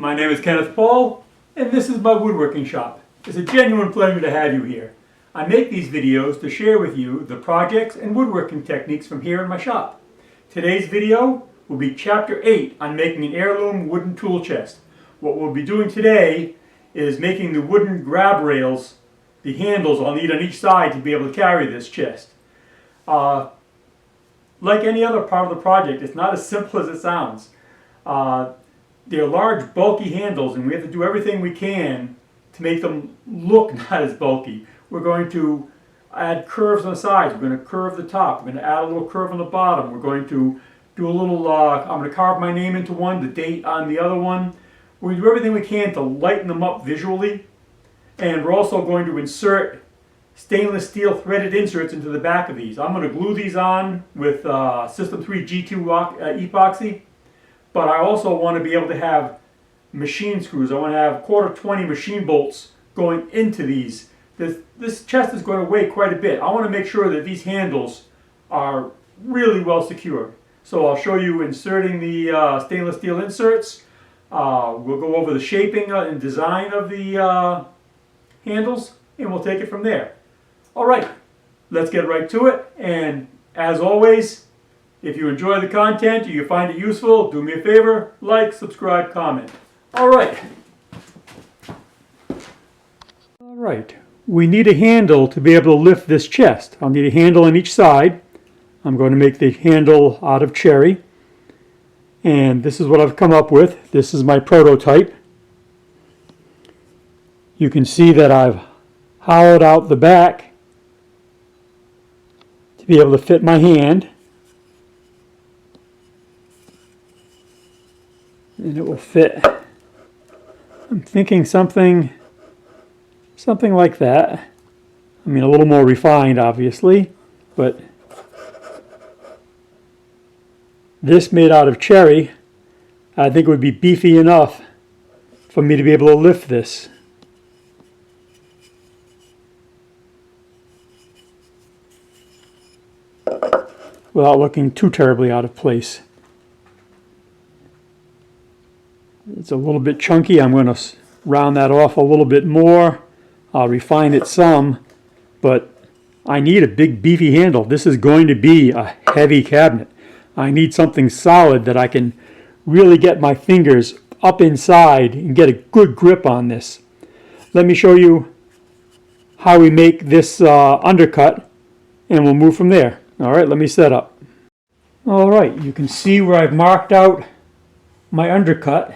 My name is Kenneth Paul, and this is my woodworking shop. It's a genuine pleasure to have you here. I make these videos to share with you the projects and woodworking techniques from here in my shop. Today's video will be Chapter 8 on making an heirloom wooden tool chest. What we'll be doing today is making the wooden grab rails, the handles I'll need on each side to be able to carry this chest. Like any other part of the project, it's not as simple as it sounds. They're large, bulky handles, and we have to do everything we can to make them look not as bulky. We're going to add curves on the sides. We're going to curve the top. We're going to add a little curve on the bottom. We're going to do a little, I'm going to carve my name into one, the date on the other one. We're going to do everything we can to lighten them up visually. And we're also going to insert stainless steel threaded inserts into the back of these. I'm going to glue these on with System 3 G2 epoxy. But I also want to be able to have machine screws. I want to have 1/4 machine bolts going into these. This chest is going to weigh quite a bit. I want to make sure that these handles are really well secured. So I'll show you inserting the stainless steel inserts. We'll go over the shaping and design of the handles, and we'll take it from there. All right, let's get right to it. And as always, if you enjoy the content or you find it useful, do me a favor, like, subscribe, comment. All right. We need a handle to be able to lift this chest. I'll need a handle on each side. I'm going to make the handle out of cherry. And this is what I've come up with. This is my prototype. You can see that I've hollowed out the back to be able to fit my hand. And it will fit. I'm thinking something like that. I mean, a little more refined, obviously, but this made out of cherry, I think it would be beefy enough for me to be able to lift this. Without looking too terribly out of place. It's a little bit chunky. I'm going to round that off a little bit more. I'll refine it some, but I need a big beefy handle. This is going to be a heavy cabinet. I need something solid that I can really get my fingers up inside and get a good grip on this. Let me show you how we make this undercut, and we'll move from there. All right, let me set up. All right, you can see where I've marked out my undercut.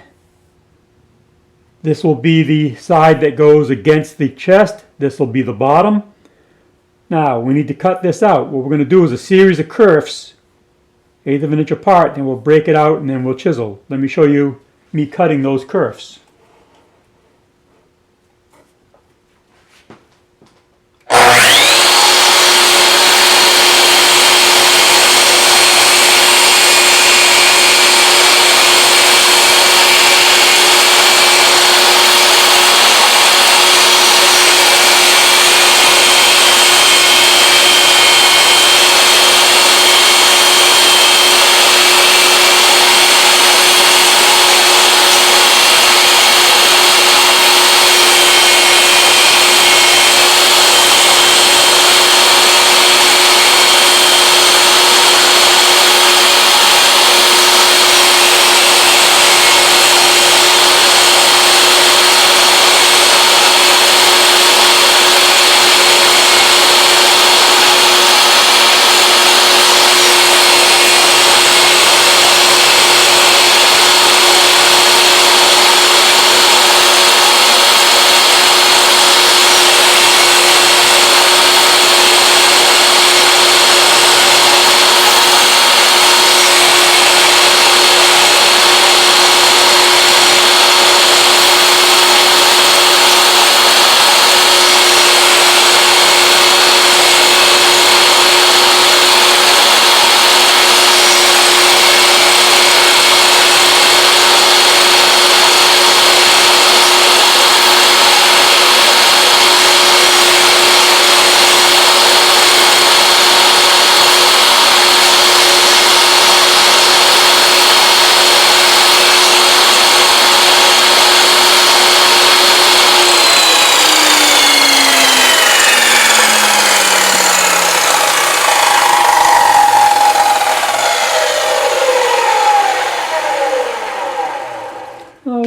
This will be the side that goes against the chest. This will be the bottom. Now, we need to cut this out. What we're going to do is a series of kerfs, 1/8 of an inch apart, then we'll break it out and then we'll chisel. Let me show you me cutting those kerfs.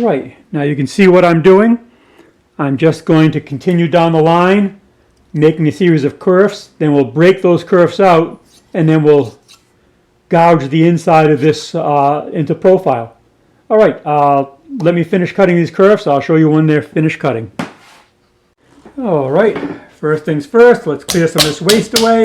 All right, now you can see what I'm doing. I'm just going to continue down the line, making a series of kerfs. Then we'll break those kerfs out, and then we'll gouge the inside of this into profile. All right, let me finish cutting these kerfs. I'll show you when they're finished cutting. All right, first things first, let's clear some of this waste away.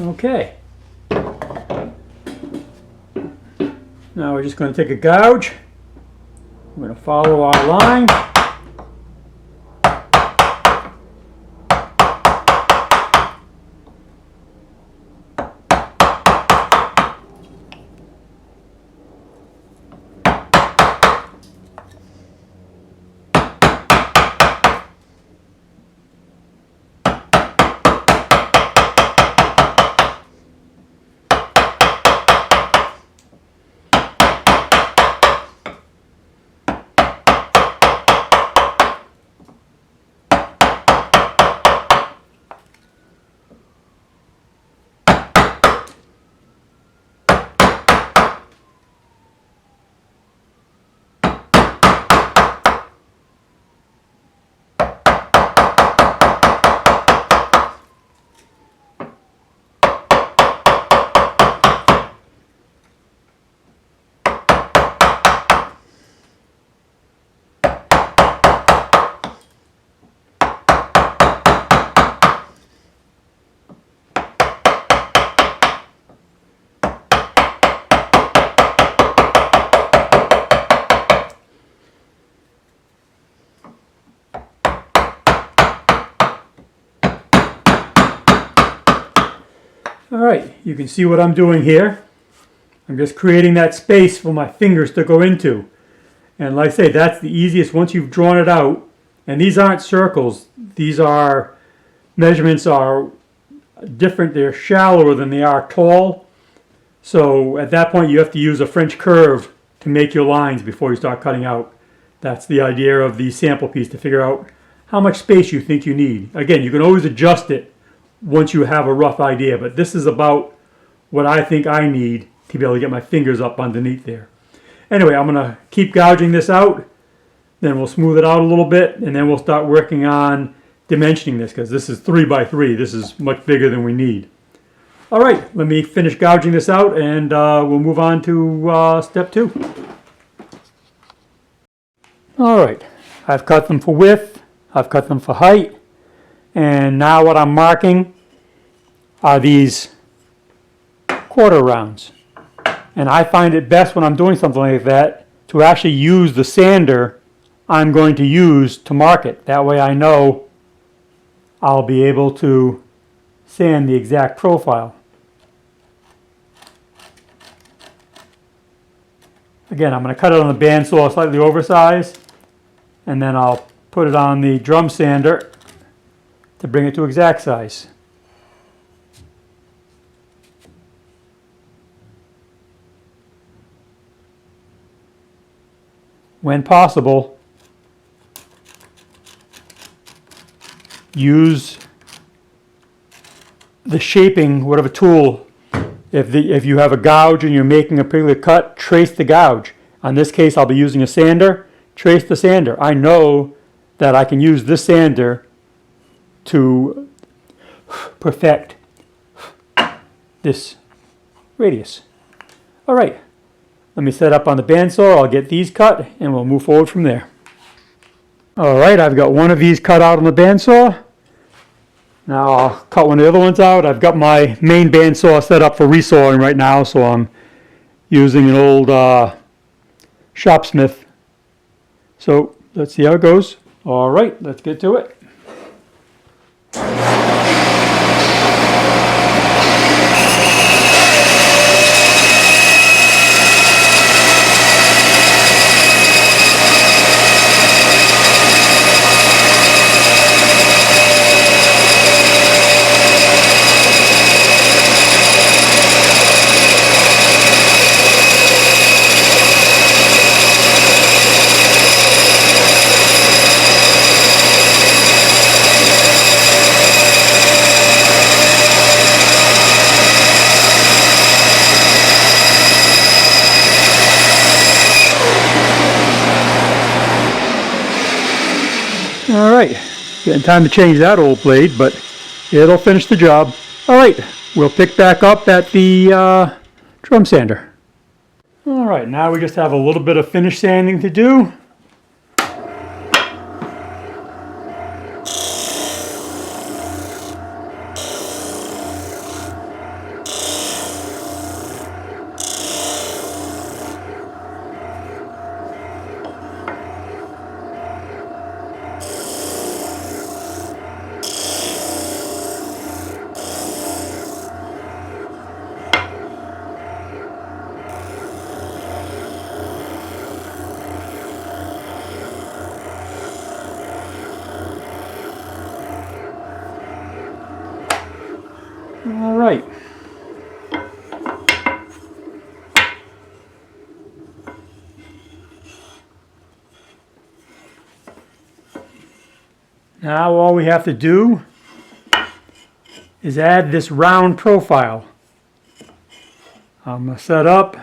Okay. Now we're just going to take a gouge. We're going to follow our line. All right, you can see what I'm doing here. I'm just creating that space for my fingers to go into. And like I say, that's the easiest once you've drawn it out. And these aren't circles. These are, measurements are different. They're shallower than they are tall. So at that point you have to use a French curve to make your lines before you start cutting out. That's the idea of the sample piece, to figure out how much space you think you need. Again, you can always adjust it once you have a rough idea, but this is about what I think I need to be able to get my fingers up underneath there. Anyway, I'm going to keep gouging this out, then we'll smooth it out a little bit, and then we'll start working on dimensioning this, because this is 3 by 3. This is much bigger than we need. All right, let me finish gouging this out, and we'll move on to step 2. All right, I've cut them for width, I've cut them for height, and now what I'm marking are these quarter rounds. And I find it best when I'm doing something like that to actually use the sander I'm going to use to mark it. That way I know I'll be able to sand the exact profile. Again, I'm going to cut it on the bandsaw slightly oversized, and then I'll put it on the drum sander to bring it to exact size. When possible, use the shaping, whatever tool. If you have a gouge and you're making a particular cut, trace the gouge. On this case, I'll be using a sander. Trace the sander. I know that I can use this sander to perfect this radius. All right, let me set up on the bandsaw. I'll get these cut and we'll move forward from there. All right, I've got one of these cut out on the bandsaw. Now I'll cut one of the other ones out. I've got my main bandsaw set up for resawing right now, so I'm using an old Shopsmith. So let's see how it goes. All right, let's get to it. All right, getting time to change that old blade, but it'll finish the job. All right, we'll pick back up at the drum sander. All right, now we just have a little bit of finish sanding to do. All right. Now all we have to do is add this round profile. I'm going to set up,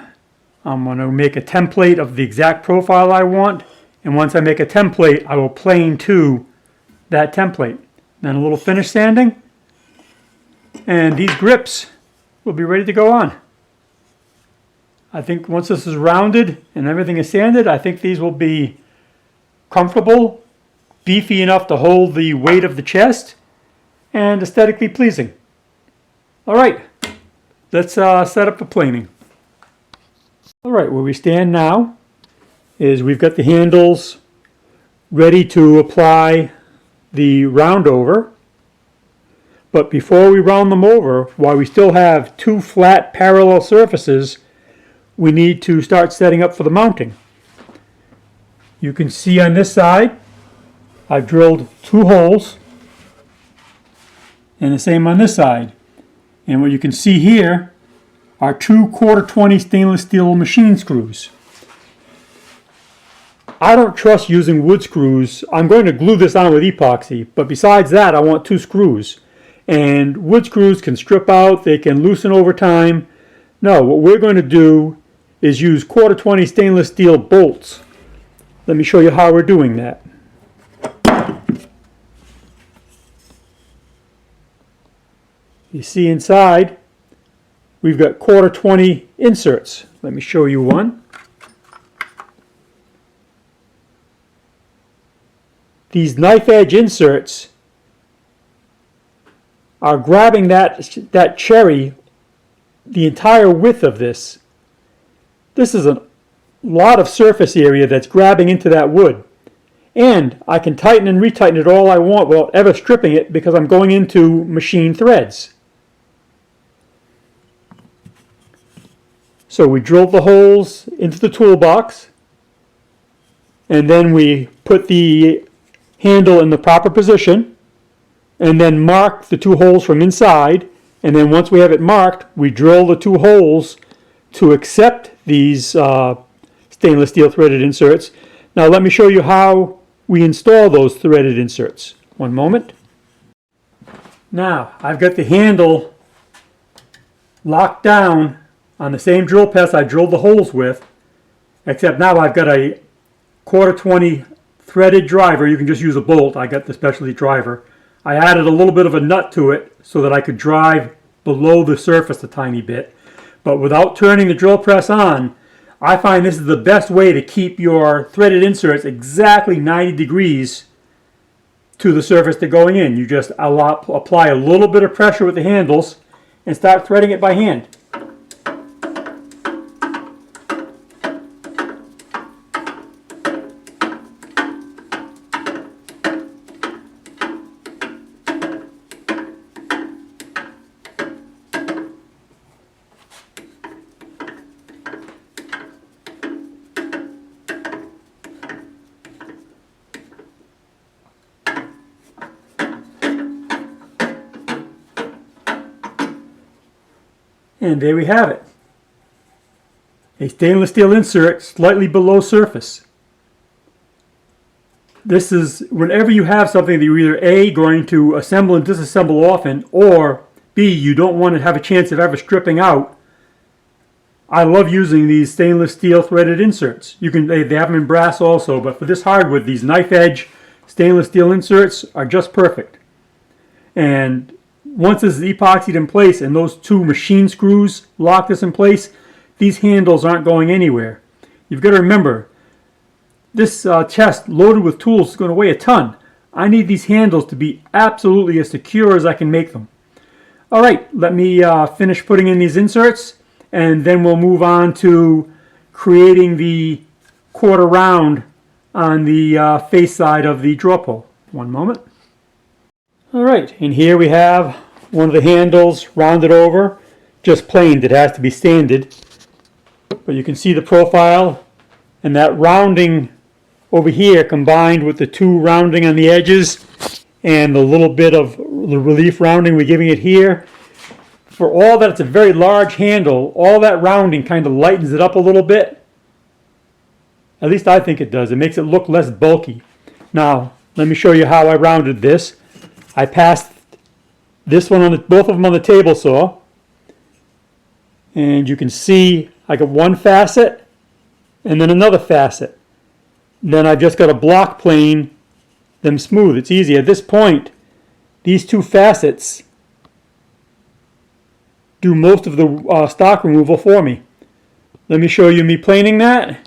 I'm going to make a template of the exact profile I want, and once I make a template, I will plane to that template. Then a little finish sanding, and these grips will be ready to go on. I think once this is rounded and everything is sanded, I think these will be comfortable, beefy enough to hold the weight of the chest, and aesthetically pleasing. All right, let's set up the planing. All right, where we stand now is we've got the handles ready to apply the round over. But before we round them over, while we still have two flat parallel surfaces, we need to start setting up for the mounting. You can see on this side, I've drilled 2 holes, and the same on this side. And what you can see here are 2 1/4-20 stainless steel machine screws. I don't trust using wood screws. I'm going to glue this on with epoxy, but besides that, I want 2 screws. And wood screws can strip out, they can loosen over time. No, what we're going to do is use 1/4-20 stainless steel bolts. Let me show you how we're doing that. You see inside, we've got 1/4-20 inserts. Let me show you one. These knife edge inserts are grabbing that cherry the entire width of this. This is a lot of surface area that's grabbing into that wood. And I can tighten and retighten it all I want without ever stripping it because I'm going into machine threads. So we drilled the holes into the toolbox, and then we put the handle in the proper position, and then mark the 2 holes from inside, and then once we have it marked, we drill the 2 holes to accept these stainless steel threaded inserts. Now let me show you how we install those threaded inserts. One moment. Now I've got the handle locked down on the same drill press I drilled the holes with, except now I've got a 1/4-20 threaded driver. You can just use a bolt. I got the specialty driver. I added a little bit of a nut to it so that I could drive below the surface a tiny bit. But without turning the drill press on, I find this is the best way to keep your threaded inserts exactly 90 degrees to the surface they're going in. You just apply a little bit of pressure with the handles and start threading it by hand. And there we have it. A stainless steel insert slightly below surface. This is whenever you have something that you're either A, going to assemble and disassemble often, or B, you don't want to have a chance of ever stripping out. I love using these stainless steel threaded inserts. They have them in brass also, but for this hardwood, these knife edge stainless steel inserts are just perfect. And once this is epoxied in place and those two machine screws lock this in place, these handles aren't going anywhere. You've got to remember, this chest loaded with tools is going to weigh a ton. I need these handles to be absolutely as secure as I can make them. All right, let me finish putting in these inserts, and then we'll move on to creating the quarter round on the face side of the draw pull. One moment. All right, and here we have one of the handles rounded over, just planed. It has to be sanded, but you can see the profile, and that rounding over here combined with the two rounding on the edges and the little bit of the relief rounding we're giving it here. For all that it's a very large handle, all that rounding kind of lightens it up a little bit. At least I think it does. It makes it look less bulky. Now, let me show you how I rounded this. I passed this one on both of them on the table saw. And you can see I got one facet and then another facet. Then I've just got a block plane them smooth. It's easy. At this point, these two facets do most of the stock removal for me. Let me show you me planing that,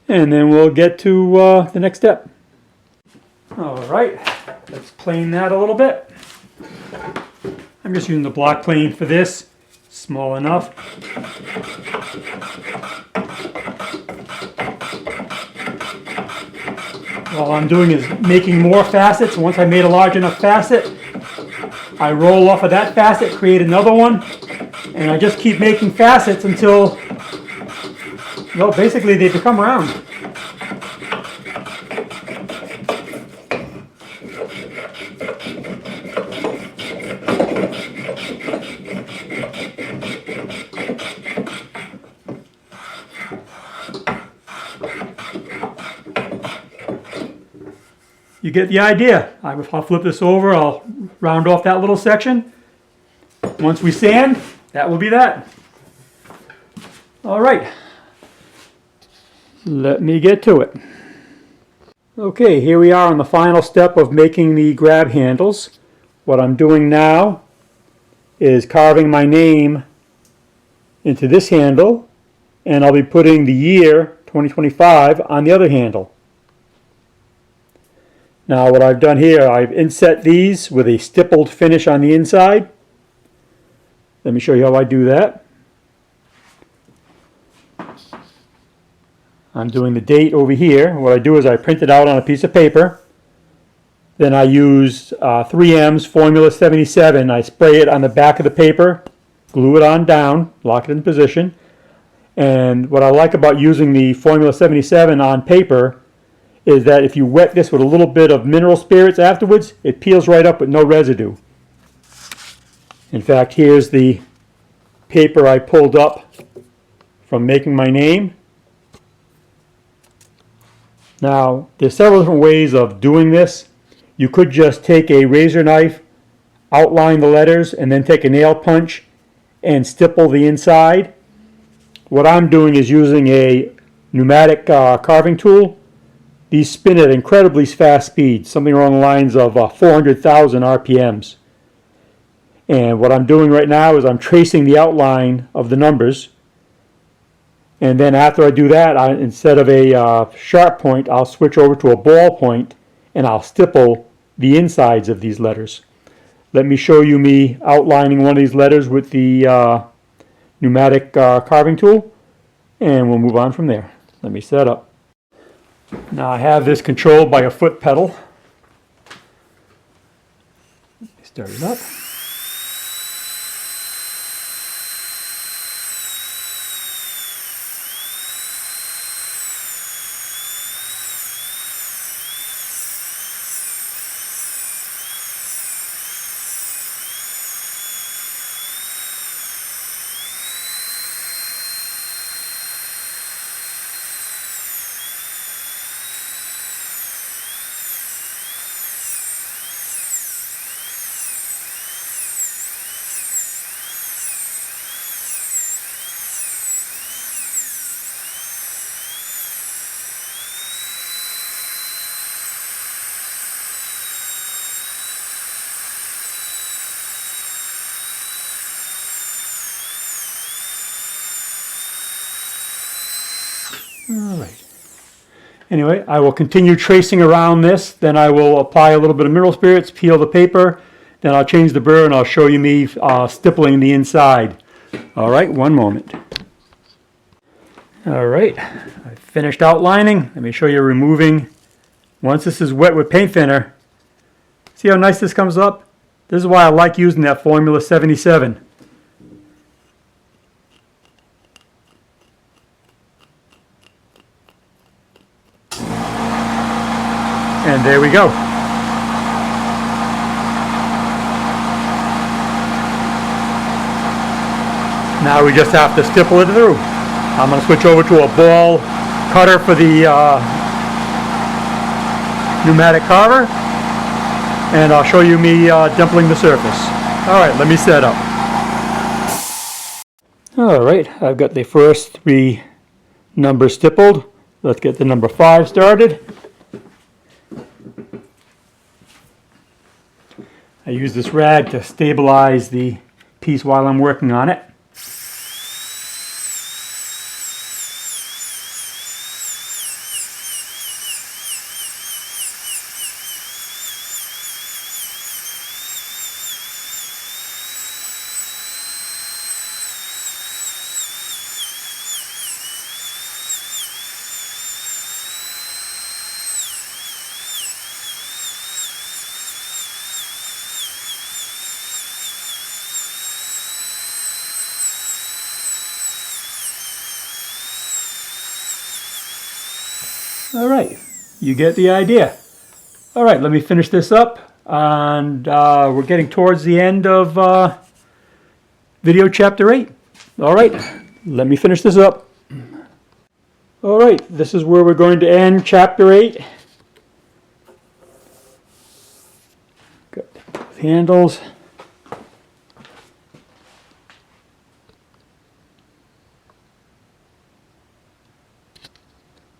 and then we'll get to the next step. All right, let's plane that a little bit. I'm just using the block plane for this, small enough. All I'm doing is making more facets. Once I made a large enough facet, I roll off of that facet, create another one, and I just keep making facets until, well, basically they become round. You get the idea. I'll flip this over, I'll round off that little section. Once we sand, that will be that. All right, let me get to it. Okay, here we are on the final step of making the grab handles. What I'm doing now is carving my name into this handle, and I'll be putting the year 2025 on the other handle. Now what I've done here, I've inset these with a stippled finish on the inside. Let me show you how I do that. I'm doing the date over here. What I do is I print it out on a piece of paper. Then I use 3M's Formula 77. I spray it on the back of the paper, glue it on down, lock it in position. And what I like about using the Formula 77 on paper is that if you wet this with a little bit of mineral spirits afterwards, it peels right up with no residue. In fact, here's the paper I pulled up from making my name. Now, there's several different ways of doing this. You could just take a razor knife, outline the letters, and then take a nail punch and stipple the inside. What I'm doing is using a pneumatic carving tool. These spin at incredibly fast speeds, something along the lines of 400,000 RPMs. And what I'm doing right now is I'm tracing the outline of the numbers. And then after I do that, instead of a sharp point, I'll switch over to a ball point and I'll stipple the insides of these letters. Let me show you me outlining one of these letters with the pneumatic carving tool, and we'll move on from there. Let me set up. Now I have this controlled by a foot pedal. Let me start it up. All right. Anyway, I will continue tracing around this. Then I will apply a little bit of mineral spirits, peel the paper. Then I'll change the burr and I'll show you me stippling the inside. All right, one moment. All right, I finished outlining. Let me show you removing. Once this is wet with paint thinner, see how nice this comes up? This is why I like using that Formula 77. And there we go. Now we just have to stipple it through. I'm going to switch over to a ball cutter for the pneumatic carver, and I'll show you me dimpling the surface. All right, let me set up. All right, I've got the first 3 numbers stippled. Let's get the number 5 started. I use this rag to stabilize the piece while I'm working on it. All right, you get the idea. All right, let me finish this up, and we're getting towards the end of video chapter 8. All right, let me finish this up. All right, this is where we're going to end chapter 8. Got both handles.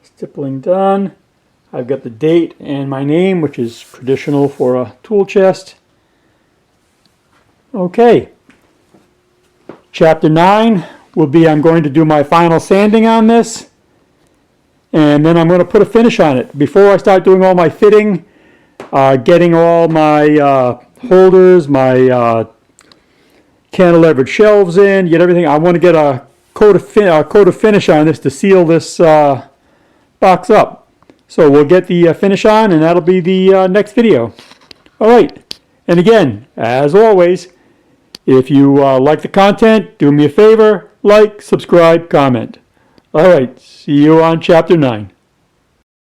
Stippling done. I've got the date and my name, which is traditional for a tool chest. Okay. Chapter 9 will be I'm going to do my final sanding on this, and then I'm going to put a finish on it. Before I start doing all my fitting, getting all my holders, my cantilevered shelves in, get everything, I want to get a coat of finish on this to seal this box up. So we'll get the finish on, and that'll be the next video. All right, and again, as always, if you like the content, do me a favor, like, subscribe, comment. All right, see you on chapter 9.